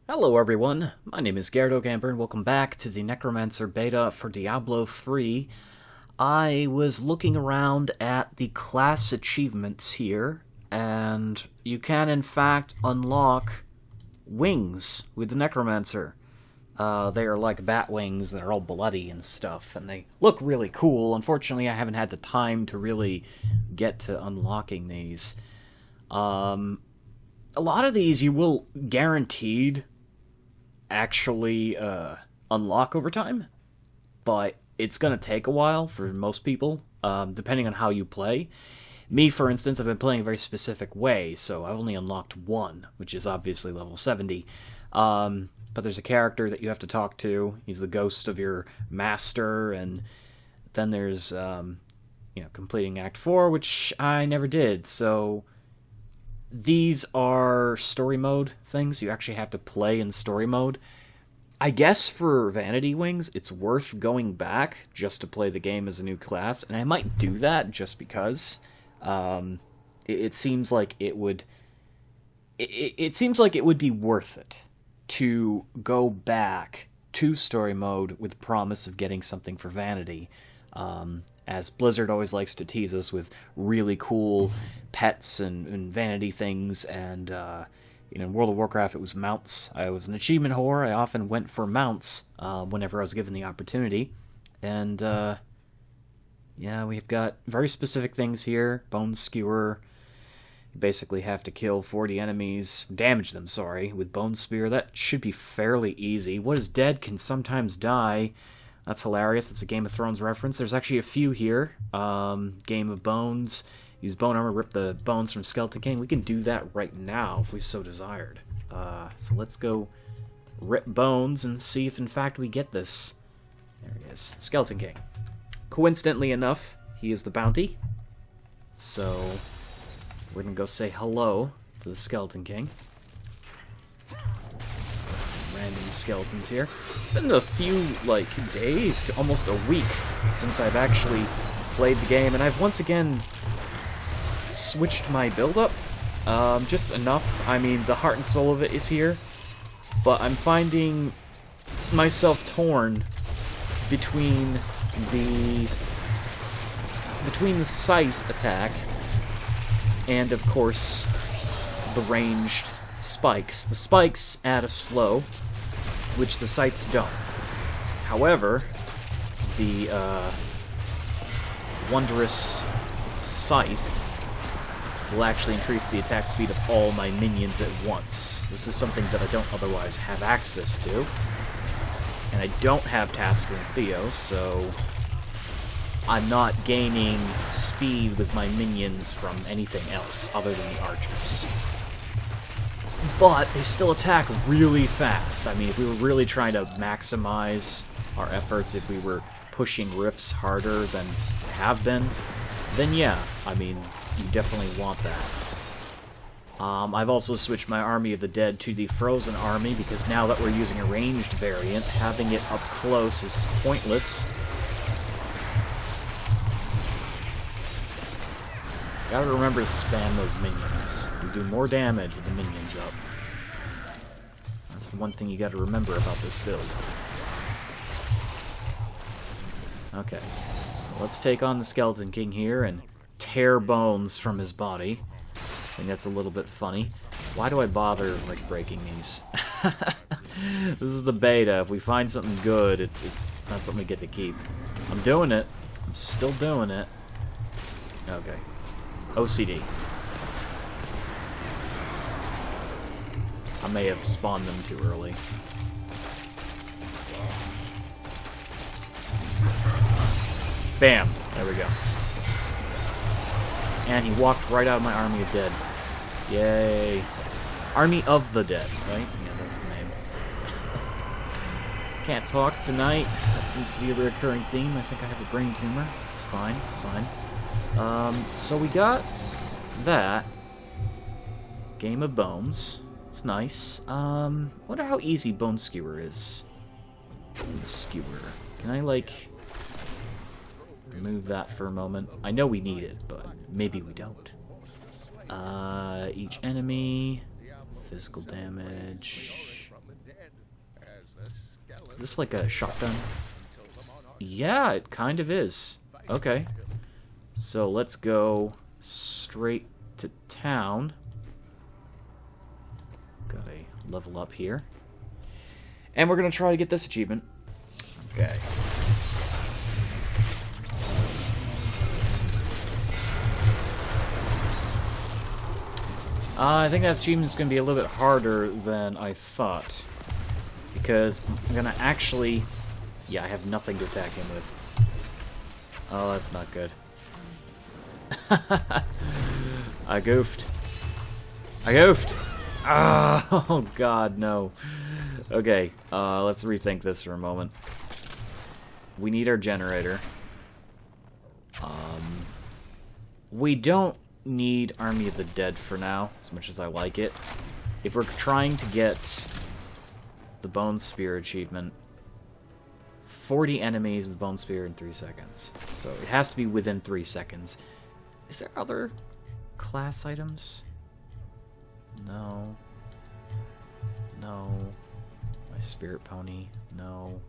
Hello everyone, my name is Gamber and welcome back to the Necromancer beta for Diablo 3. I was looking around at the class achievements here, and you can in fact unlock wings with the Necromancer. They are like bat wings that are all bloody and stuff, and they look really cool. Unfortunately, I haven't had the time to really get to unlocking these. A lot of these you will guaranteed actually unlock over time, but it's going to take a while for most people, depending on how you play. Me, for instance, I've been playing a very specific way, so I've only unlocked one, which is obviously level 70. But there's a character that you have to talk to. He's the ghost of your master, and then there's, completing Act 4, which I never did, so these are story mode things. You actually have to play in story mode. I guess for Vanity Wings, it's worth going back just to play the game as a new class, and I might do that just because. It seems like it would. It seems like it would be worth it to go back to story mode with the promise of getting something for Vanity. As Blizzard always likes to tease us with really cool pets and vanity things, and in World of Warcraft it was mounts. I was an achievement whore. I often went for mounts whenever I was given the opportunity, and we've got very specific things here. Bone Skewer. You basically have to kill 40 enemies, damage them, with Bone Spear. That should be fairly easy. What is dead can sometimes die. That's hilarious. That's a Game of Thrones reference. There's actually a few here. Game of Bones. Use bone armor, rip the bones from Skeleton King. We can do that right now if we so desired. So let's go rip bones and see if in fact we get this. There he is. Skeleton King. Coincidentally enough, he is the bounty. So we're going to go say hello to the Skeleton King. Random skeletons here. It's been a few, days to almost a week since I've actually played the game, and I've once again switched my build-up. Just enough. I mean, the heart and soul of it is here, but I'm finding myself torn between the scythe attack and, of course, the ranged spikes. The spikes add a slow, which the scythes don't. However, the wondrous scythe will actually increase the attack speed of all my minions at once. This is something that I don't otherwise have access to. And I don't have Tasker and Theo, so I'm not gaining speed with my minions from anything else other than the archers. But they still attack really fast. I mean, if we were really trying to maximize our efforts, if we were pushing rifts harder than have been, then yeah, I mean, you definitely want that. I've also switched my Army of the Dead to the Frozen Army, because now that we're using a ranged variant, having it up close is pointless. Gotta remember to spam those minions. You do more damage with the minions up. That's the one thing you gotta remember about this build. Okay. Let's take on the Skeleton King here and tear bones from his body. I think that's a little bit funny. Why do I bother, breaking these? This is the beta. If we find something good, it's not something we get to keep. I'm doing it. I'm still doing it. Okay. OCD. I may have spawned them too early. Bam! There we go. And he walked right out of my Army of Dead. Yay. Army of the Dead, right? Yeah, that's the name. Can't talk tonight. That seems to be a recurring theme. I think I have a brain tumor. It's fine, it's fine. So we got that. Game of Bones. It's nice. Wonder how easy Bone Skewer is. Bone Skewer. Can I, remove that for a moment? I know we need it, but maybe we don't. Each enemy. Physical damage. Is this like a shotgun? Yeah, it kind of is. Okay. So let's go straight to town. Got a level up here. And we're going to try to get this achievement. Okay. I think that achievement's going to be a little bit harder than I thought. Because I'm going to actually... Yeah, I have nothing to attack him with. Oh, that's not good. I goofed. I goofed! Oh, God, no. Okay, let's rethink this for a moment. We need our generator. We don't need Army of the Dead for now, as much as I like it. If we're trying to get the Bone Spear achievement, 40 enemies with Bone Spear in 3 seconds. So it has to be within 3 seconds. Is there other class items? No. No. My Spirit Pony. No.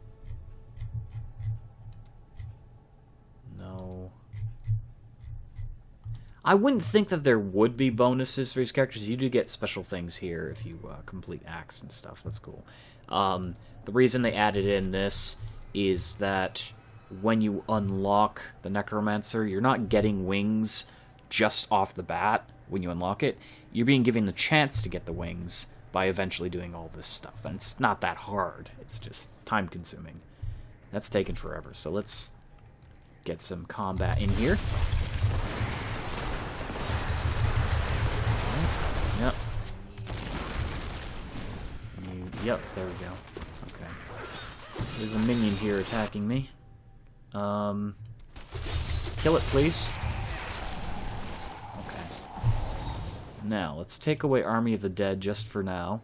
No. I wouldn't think that there would be bonuses for these characters. You do get special things here if you complete acts and stuff. That's cool. The reason they added in this is that when you unlock the Necromancer, you're not getting wings just off the bat when you unlock it. You're being given the chance to get the wings by eventually doing all this stuff. And it's not that hard. It's just time-consuming. That's taken forever. So let's get some combat in here. Yep. Yep, there we go. Okay. There's a minion here attacking me. Kill it, please. Okay. Now, let's take away Army of the Dead just for now.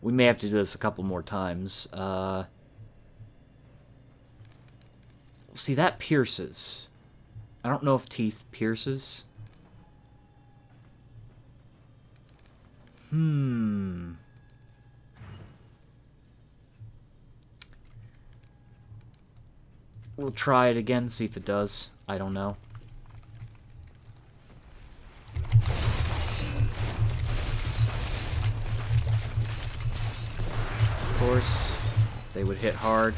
We may have to do this a couple more times. See, that pierces. I don't know if teeth pierces. We'll try it again, see if it does. I don't know. Of course, they would hit hard.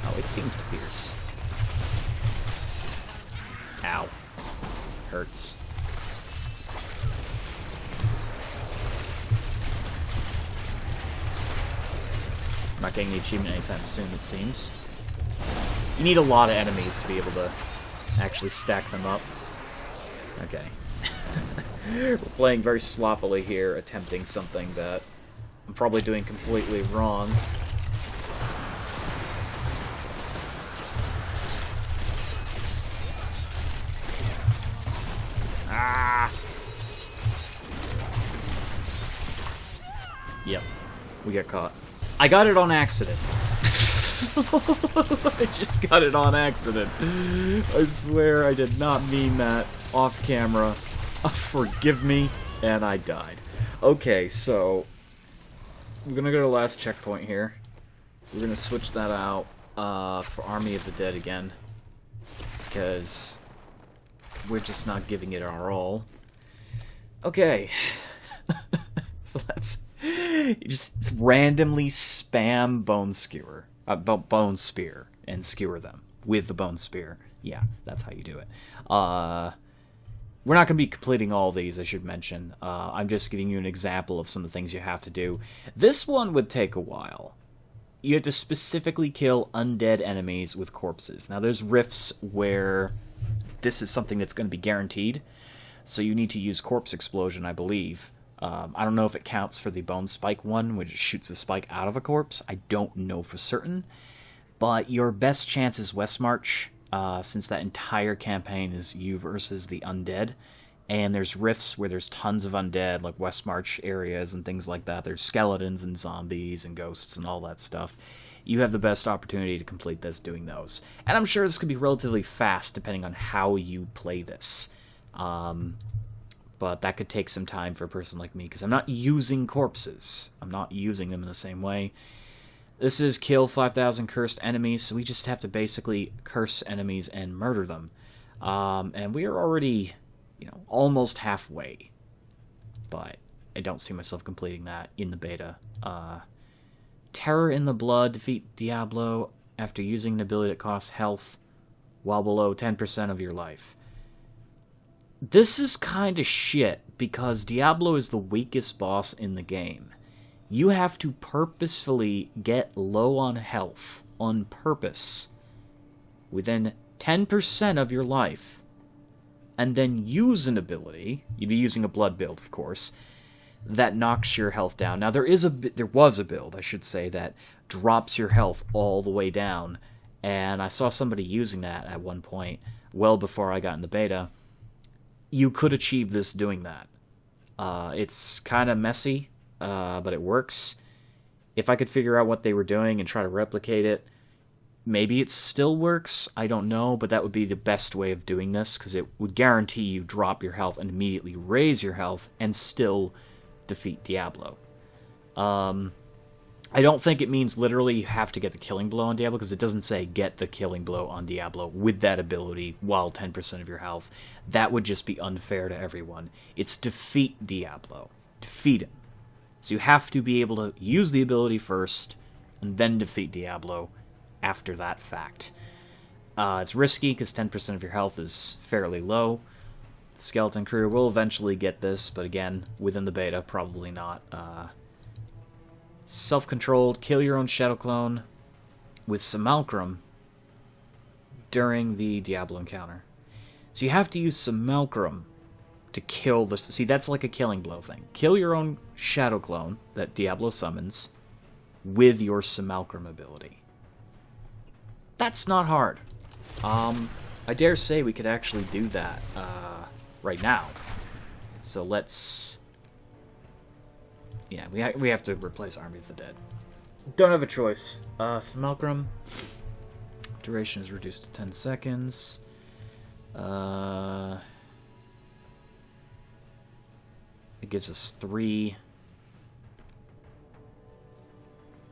Oh, it seems to pierce. Ow. Hurts. I'm not getting the achievement anytime soon, it seems. You need a lot of enemies to be able to actually stack them up. Okay. We're playing very sloppily here, attempting something that I'm probably doing completely wrong. Ah! Yep. We got caught. I got it on accident. I just got it on accident. I swear I did not mean that off camera. Forgive me, and I died. Okay, so we're gonna go to the last checkpoint here. We're gonna switch that out for Army of the Dead again, because we're just not giving it our all. Okay, so let's. You just randomly spam Bone Spear and skewer them with the Bone Spear. Yeah, that's how you do it. We're not going to be completing all these, I should mention. I'm just giving you an example of some of the things you have to do. This one would take a while. You have to specifically kill undead enemies with corpses. Now, there's rifts where this is something that's going to be guaranteed, so you need to use Corpse Explosion, I believe. I don't know if it counts for the Bone Spike one, which shoots a spike out of a corpse. I don't know for certain. But your best chance is West March, since that entire campaign is you versus the undead. And there's rifts where there's tons of undead, like West March areas and things like that. There's skeletons and zombies and ghosts and all that stuff. You have the best opportunity to complete this doing those. And I'm sure this could be relatively fast, depending on how you play this. but that could take some time for a person like me, because I'm not using corpses. I'm not using them in the same way. This is kill 5,000 cursed enemies, so we just have to basically curse enemies and murder them. And we are already, almost halfway. But I don't see myself completing that in the beta. Terror in the Blood, defeat Diablo after using an ability that costs health while below 10% of your life. This is kind of shit, because Diablo is the weakest boss in the game. You have to purposefully get low on health, on purpose, within 10% of your life, and then use an ability, you'd be using a blood build, of course, that knocks your health down. Now, there was a build, I should say, that drops your health all the way down, and I saw somebody using that at one point, well before I got in the beta. You could achieve this doing that. It's kind of messy, but it works. If I could figure out what they were doing and try to replicate it, maybe it still works, I don't know, but that would be the best way of doing this, because it would guarantee you drop your health and immediately raise your health and still defeat Diablo. I don't think it means literally you have to get the killing blow on Diablo, because it doesn't say get the killing blow on Diablo with that ability while 10% of your health. That would just be unfair to everyone. It's defeat Diablo. Defeat him. So you have to be able to use the ability first, and then defeat Diablo after that fact. It's risky, because 10% of your health is fairly low. Skeleton Crew will eventually get this, but again, within the beta, probably not. Self-controlled, kill your own shadow clone with Simulacrum during the Diablo encounter. So you have to use Simulacrum to kill the... See, that's like a killing blow thing. Kill your own shadow clone that Diablo summons with your Simulacrum ability. That's not hard. I dare say we could actually do that right now. So let's... Yeah, we have to replace Army of the Dead. Don't have a choice. Simulacrum. Duration is reduced to 10 seconds. It gives us 3.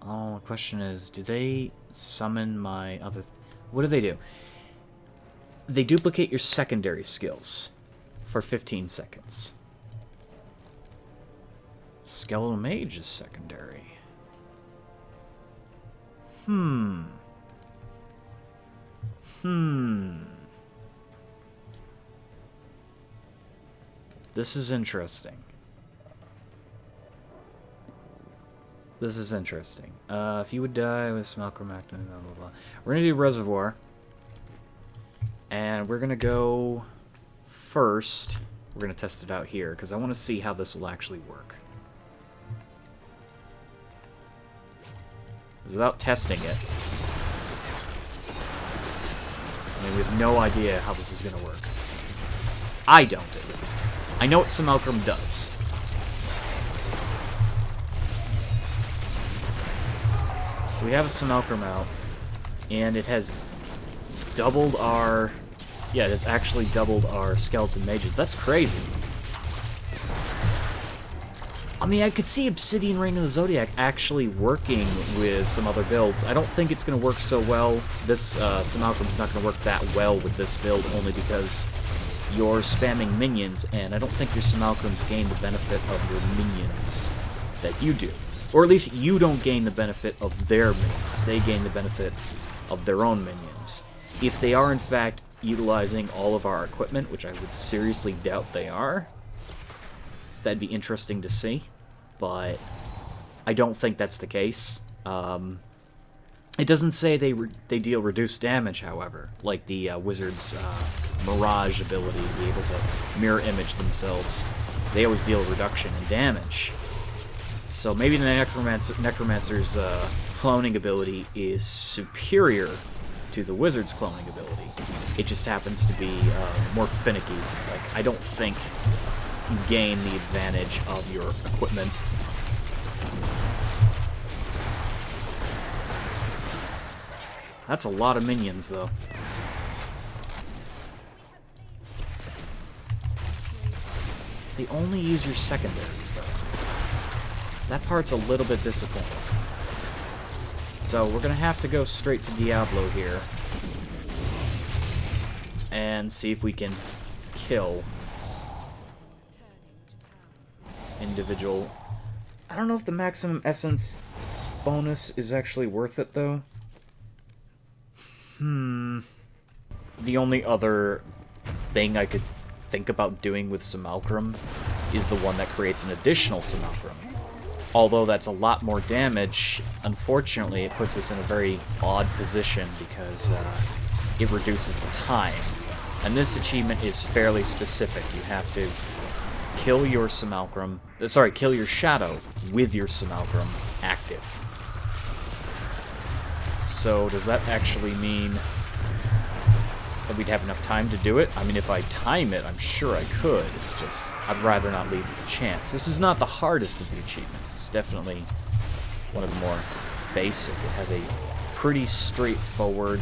Oh, the question is, do they summon my other... What do they do? They duplicate your secondary skills for 15 seconds. Skeletal Mage is secondary. This is interesting. This is interesting. If you would die with Simulacrum acting, blah, blah, blah. We're going to do Reservoir. And we're going to go first. We're going to test it out here, because I want to see how this will actually work. Without testing it, I mean, we have no idea how this is going to work. I don't, at least. I know what Simulacrum does. So we have a Simulacrum out, and it has doubled our... Yeah, it has actually doubled our Skeleton Mages. That's crazy. I mean, I could see Obsidian Ring of the Zodiac actually working with some other builds. I don't think it's going to work so well. This Simulacrum is not going to work that well with this build, only because you're spamming minions, and I don't think your Simulacrums gain the benefit of your minions that you do. Or at least you don't gain the benefit of their minions. They gain the benefit of their own minions. If they are, in fact, utilizing all of our equipment, which I would seriously doubt they are, that'd be interesting to see, but I don't think that's the case. It doesn't say they deal reduced damage, however, like the wizard's Mirage ability to be able to mirror image themselves. They always deal a reduction in damage. So maybe the Necromancer's cloning ability is superior to the wizard's cloning ability. It just happens to be more finicky. Like, I don't think you gain the advantage of your equipment. That's a lot of minions, though. They only use your secondaries, though. That part's a little bit disappointing. So we're gonna have to go straight to Diablo here. And see if we can kill this individual. I don't know if the maximum essence bonus is actually worth it, though. The only other thing I could think about doing with Simulacrum is the one that creates an additional Simulacrum. Although that's a lot more damage, unfortunately it puts us in a very odd position because it reduces the time. And this achievement is fairly specific. You have to kill your Simulacrum, kill your Shadow with your Simulacrum active. So does that actually mean that we'd have enough time to do it? I mean, if I time it, I'm sure I could. It's just, I'd rather not leave it to chance. This is not the hardest of the achievements. It's definitely one of the more basic. It has a pretty straightforward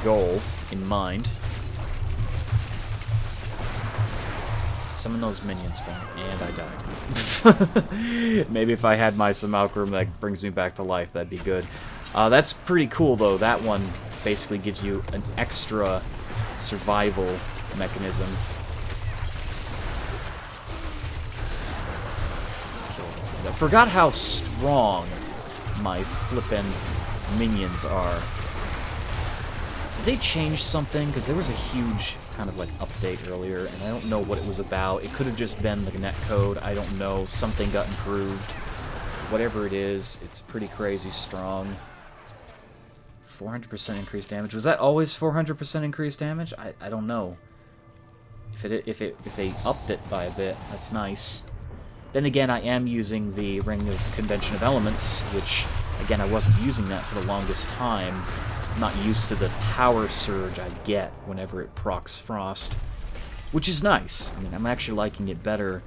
goal in mind. Summon those minions for me, and I died. Maybe if I had my Simulacrum that brings me back to life, that'd be good. That's pretty cool, though. That one basically gives you an extra survival mechanism. I forgot how strong my flippin' minions are. Did they change something? Because there was a huge kind of like update earlier, and I don't know what it was about. It could have just been the netcode. I don't know. Something got improved. Whatever it is, it's pretty crazy strong. 400% increased damage. Was that always 400% increased damage? I don't know. If they upped it by a bit, that's nice. Then again, I am using the Ring of Convention of Elements, which again I wasn't using that for the longest time. I'm not used to the power surge I get whenever it procs Frost, which is nice. I mean, I'm actually liking it better.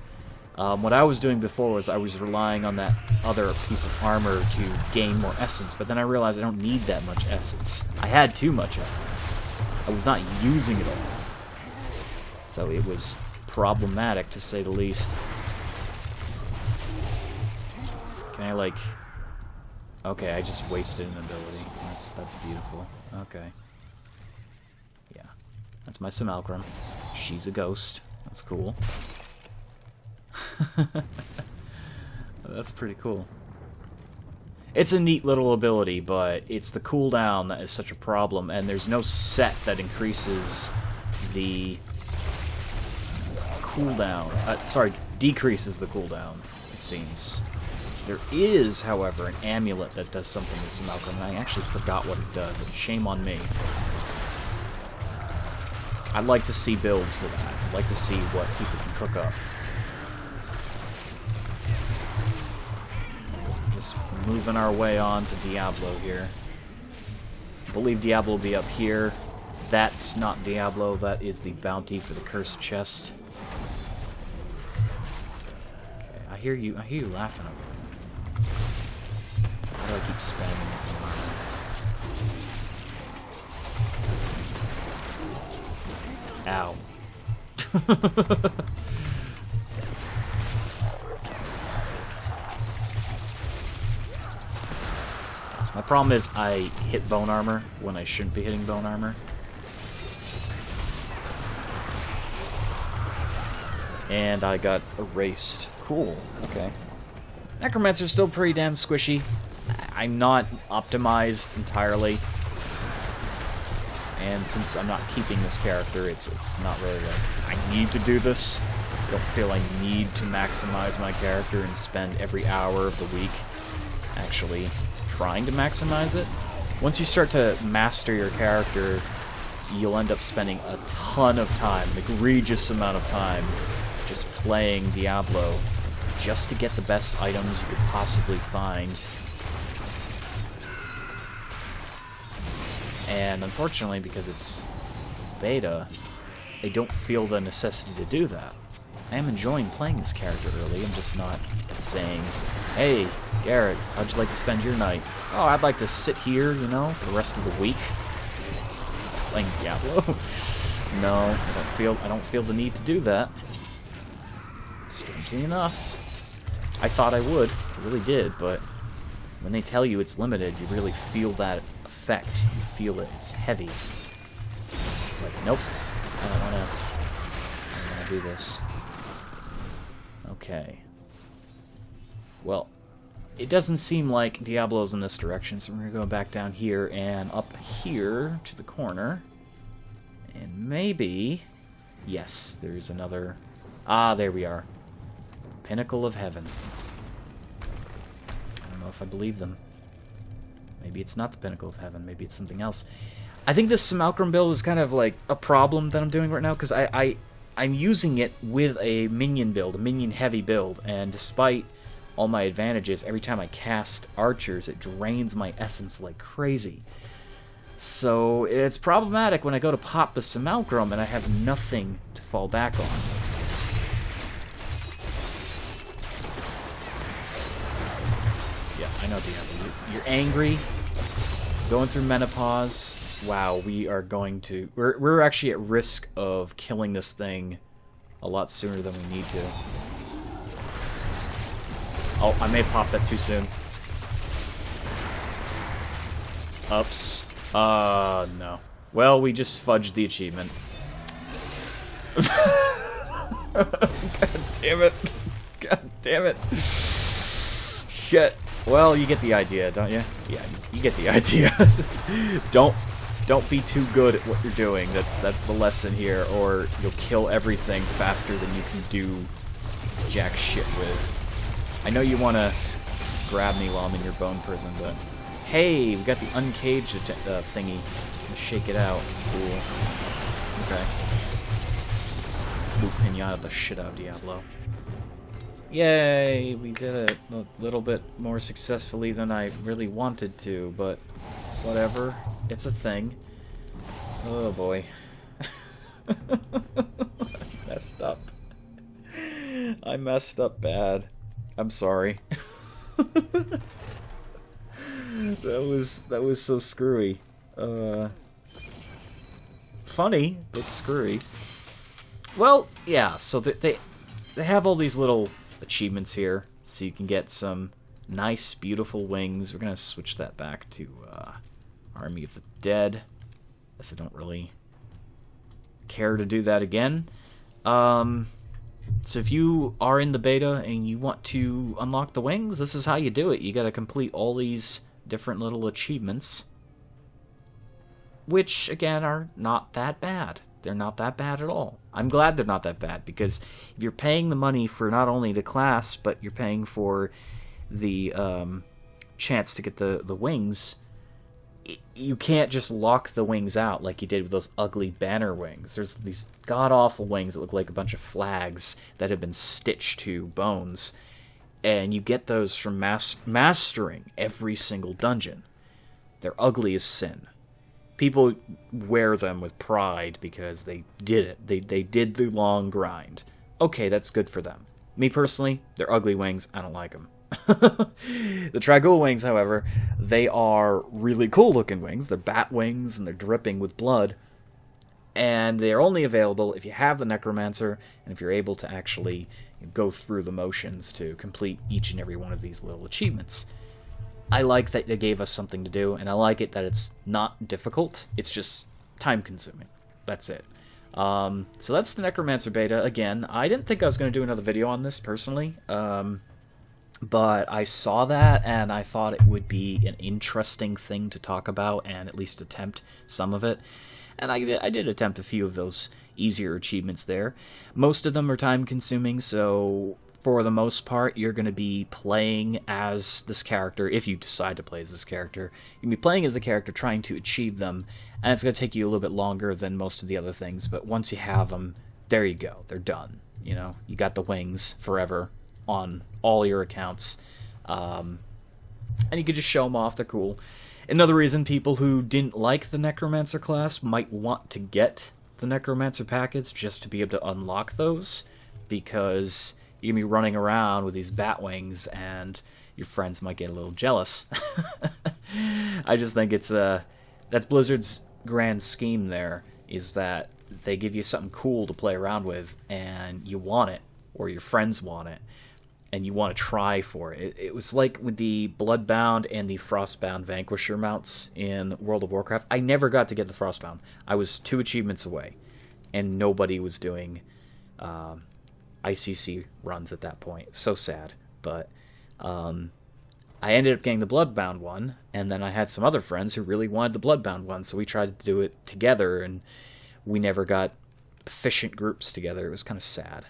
What I was doing before was I was relying on that other piece of armor to gain more essence, but then I realized I don't need that much essence. I had too much essence. I was not using it all. So it was problematic, to say the least. Can I, like... Okay, I just wasted an ability. That's beautiful. Okay. Yeah. That's my Simulacrum. She's a ghost. That's cool. That's pretty cool. It's a neat little ability, but it's the cooldown that is such a problem, and there's no set that increases the cooldown. Decreases the cooldown, it seems. There is, however, an amulet that does something with Simulacrum, and I actually forgot what it does, and shame on me. I'd like to see builds for that. I'd like to see what people can cook up. Just moving our way on to Diablo here. I believe Diablo will be up here. That's not Diablo, that is the bounty for the cursed chest. Okay, I hear you laughing over there. How do I keep spamming it? Ow. My problem is I hit bone armor when I shouldn't be hitting bone armor. And I got erased. Cool, okay. Necromancer's still pretty damn squishy. I'm not optimized entirely. And since I'm not keeping this character, it's not really like, I need to do this. I don't feel I need to maximize my character and spend every hour of the week actually trying to maximize it. Once you start to master your character, you'll end up spending a ton of time, an egregious amount of time, just playing Diablo, just to get the best items you could possibly find. And unfortunately, because it's beta, I don't feel the necessity to do that. I am enjoying playing this character early. I'm just not saying, hey, Garrett, how'd you like to spend your night? Oh, I'd like to sit here, you know, for the rest of the week playing Diablo. No, I don't feel the need to do that. Strangely enough. I thought I would. I really did, but when they tell you it's limited, you really feel that effect. You feel it. It's heavy. It's like, nope. I don't want to do this. Okay. Well, it doesn't seem like Diablo's in this direction, so we're going to go back down here and up here to the corner. And maybe... Yes, there's another... Ah, there we are. Pinnacle of Heaven. I don't know if I believe them. Maybe it's not the Pinnacle of Heaven. Maybe it's something else. I think this Simulacrum build is kind of like a problem that I'm doing right now, because I'm using it with a minion build, a minion-heavy build, and despite all my advantages, every time I cast archers, it drains my essence like crazy. So it's problematic when I go to pop the Simulacrum and I have nothing to fall back on. Yeah, I know, Diablo. You're angry, going through menopause. Wow, we are going to... We're actually at risk of killing this thing a lot sooner than we need to. Oh, I may have popped that too soon. Ups. No. Well, we just fudged the achievement. God damn it. God damn it. Shit. Well, you get the idea, don't you? Yeah, you get the idea. Don't be too good at what you're doing. That's the lesson here, or you'll kill everything faster than you can do jack shit with. I know you want to grab me while I'm in your bone prison, but hey, we got the uncaged thingy. Let's shake it out. Cool. Okay. Just boot pinata the shit out of Diablo. Yay! We did it a little bit more successfully than I really wanted to, but whatever. It's a thing. Oh boy. I messed up. I messed up bad. I'm sorry. That was so screwy. Funny, but screwy. Well, yeah, so they have all these little achievements here, so you can get some nice, beautiful wings. We're gonna switch that back to Army of the Dead. Guess I don't really care to do that again. So if you are in the beta and you want to unlock the wings, this is how you do it. You gotta complete all these different little achievements, which, again, are not that bad. They're not that bad at all. I'm glad they're not that bad, because if you're paying the money for not only the class, but you're paying for the chance to get the wings, you can't just lock the wings out like you did with those ugly banner wings. There's these god-awful wings that look like a bunch of flags that have been stitched to bones, and you get those from mastering every single dungeon. They're ugly as sin. People wear them with pride because they did it. They did the long grind. Okay, that's good for them. Me personally, they're ugly wings. I don't like them. The Tragul wings, however, they are really cool looking wings. They're bat wings and they're dripping with blood. And they're only available if you have the Necromancer and if you're able to actually go through the motions to complete each and every one of these little achievements. I like that they gave us something to do, and I like it that it's not difficult. It's just time-consuming. That's it. So that's the Necromancer beta. Again, I didn't think I was going to do another video on this, personally. But I saw that, and I thought it would be an interesting thing to talk about, and at least attempt some of it. And I did attempt a few of those easier achievements there. Most of them are time-consuming, so for the most part, you're going to be playing as this character, if you decide to play as this character. You're going to be playing as the character, trying to achieve them, and it's going to take you a little bit longer than most of the other things, but once you have them, there you go. They're done. You know, you got the wings forever on all your accounts, and you could just show them off. They're cool. Another reason people who didn't like the Necromancer class might want to get the Necromancer packets just to be able to unlock those, because you're going to be running around with these bat wings and your friends might get a little jealous. I just think it's that's Blizzard's grand scheme there, is that they give you something cool to play around with, and you want it, or your friends want it, and you want to try for it. It was like with the Bloodbound and the Frostbound Vanquisher mounts in World of Warcraft. I never got to get the Frostbound. I was 2 achievements away, and nobody was doing ICC runs at that point. So sad. But I ended up getting the Bloodbound one, and then I had some other friends who really wanted the Bloodbound one, so we tried to do it together, and we never got efficient groups together. It was kind of sad.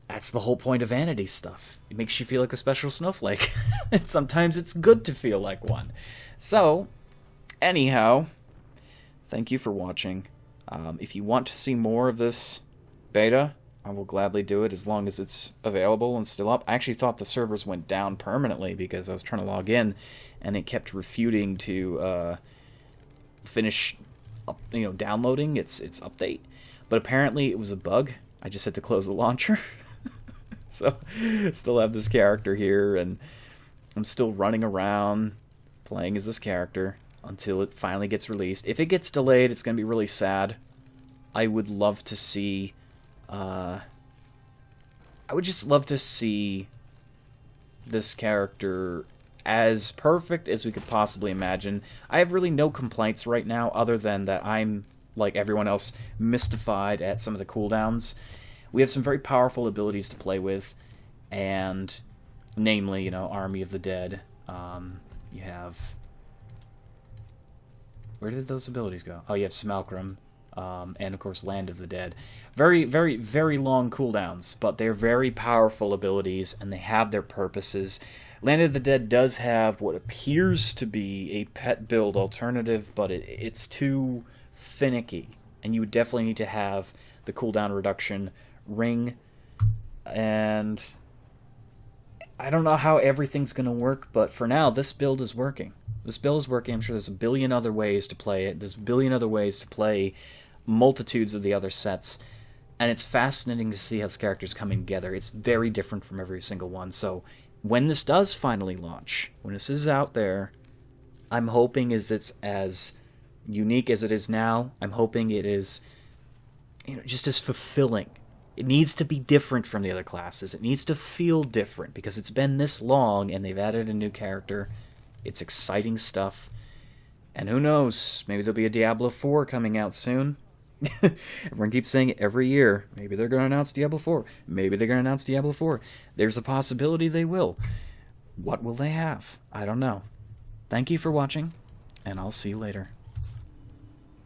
That's the whole point of vanity stuff. It makes you feel like a special snowflake. And sometimes it's good to feel like one. So, anyhow, thank you for watching. If you want to see more of this beta, I will gladly do it as long as it's available and still up. I actually thought the servers went down permanently because I was trying to log in, and it kept refuting to finish downloading its update. But apparently it was a bug. I just had to close the launcher. So, still have this character here, and I'm still running around playing as this character until it finally gets released. If it gets delayed, it's going to be really sad. I would love to see... I would just love to see this character as perfect as we could possibly imagine. I have really no complaints right now, other than that I'm, like everyone else, mystified at some of the cooldowns. We have some very powerful abilities to play with, and namely, Army of the Dead. You have... Where did those abilities go? Oh, you have Simulacrum, and of course Land of the Dead. Very, very, very long cooldowns, but they're very powerful abilities, and they have their purposes. Land of the Dead does have what appears to be a pet build alternative, but it's too finicky, and you would definitely need to have the cooldown reduction ring, and I don't know how everything's going to work, but for now, this build is working. This build is working. I'm sure there's a billion other ways to play it. There's a billion other ways to play multitudes of the other sets, and it's fascinating to see how this character's coming together. It's very different from every single one, so when this does finally launch, when this is out there, I'm hoping it's as unique as it is now. I'm hoping it is just as fulfilling. It needs to be different from the other classes. It needs to feel different because it's been this long and they've added a new character. It's exciting stuff. And who knows, maybe there'll be a Diablo 4 coming out soon. Everyone keeps saying it every year. Maybe they're going to announce Diablo 4. Maybe they're going to announce Diablo 4. There's a possibility they will. What will they have? I don't know. Thank you for watching, and I'll see you later.